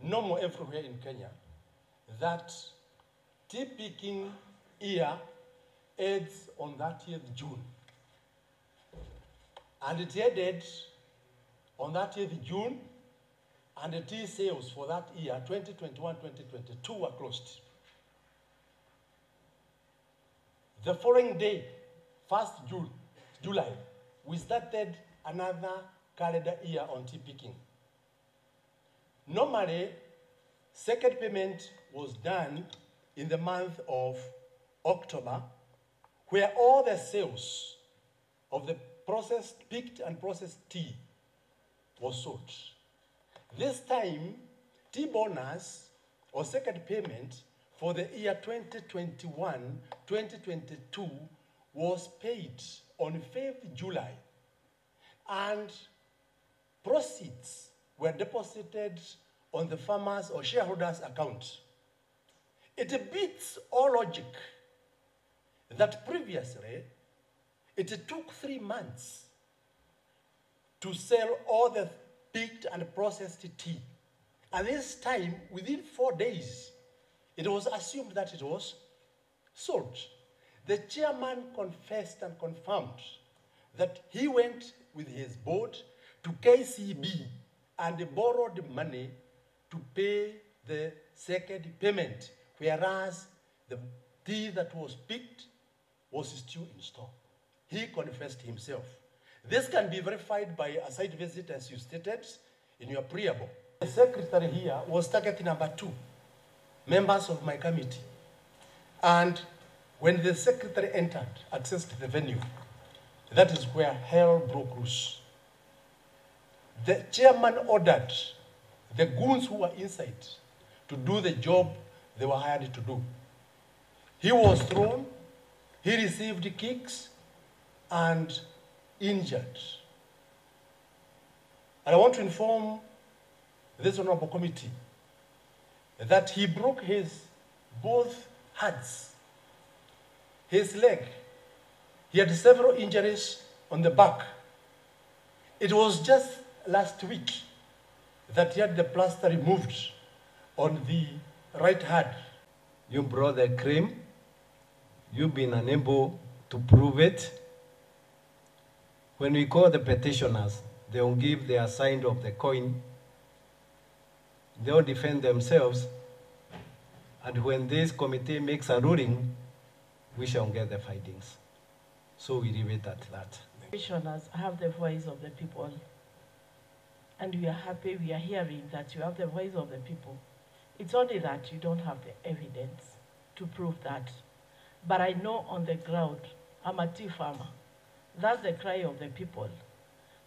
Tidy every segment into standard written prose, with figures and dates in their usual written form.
normal everywhere in Kenya that tea picking year ends on 30th June. And it ended on 30th June, and the tea sales for that year, 2021-2022, were closed. The following day, 1st July, we started another calendar year on tea picking. Normally, second payment was done in the month of October, where all the sales of the picked and processed tea was sold. This time, tea bonus or second payment for the year 2021-2022 was paid on 5th July, and proceeds were deposited on the farmers' or shareholders' account. It beats all logic that previously it took 3 months to sell all the picked and processed tea. And this time, within 4 days, it was assumed that it was sold. The chairman confessed and confirmed that he went with his board to KCB and borrowed money to pay the second payment, whereas the tea that was picked was still in store. He confessed himself. This can be verified by a site visit, as you stated in your preamble. The secretary here was target number 2, members of my committee. And when the secretary entered, accessed the venue, that is where hell broke loose. The chairman ordered the goons who were inside to do the job they were hired to do. He was thrown, he received kicks, and injured. And I want to inform this honorable committee that he broke both hands, his leg. He had several injuries on the back. It was just last week that he had the plaster removed on the right hand. You brought the claim. You've been unable to prove it. When we call the petitioners, they will give their side of the coin. They will defend themselves. And when this committee makes a ruling, we shall get the findings. So we leave it at that. Petitioners have the voice of the people. And we are happy we are hearing that you have the voice of the people. It's only that you don't have the evidence to prove that. But I know on the ground, I'm a tea farmer. That's the cry of the people.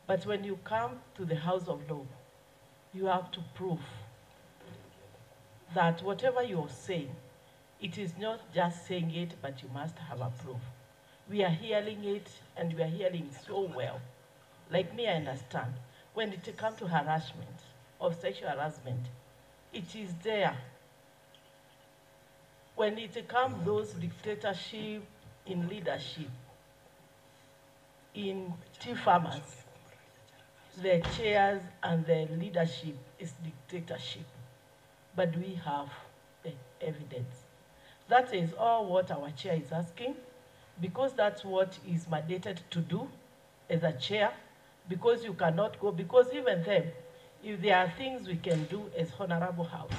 But when you come to the House of Law, you have to prove that whatever you're saying, it is not just saying it, but you must have a proof. We are hearing it, and we are hearing so well. Like me, I understand. When it comes to harassment, of sexual harassment, it is there. When it comes those dictatorship in leadership, in tea farmers, the chairs and the leadership is dictatorship. But we have the evidence. That is all what our chair is asking, because that's what is mandated to do as a chair, because you cannot go, because even then, if there are things we can do as Honorable House,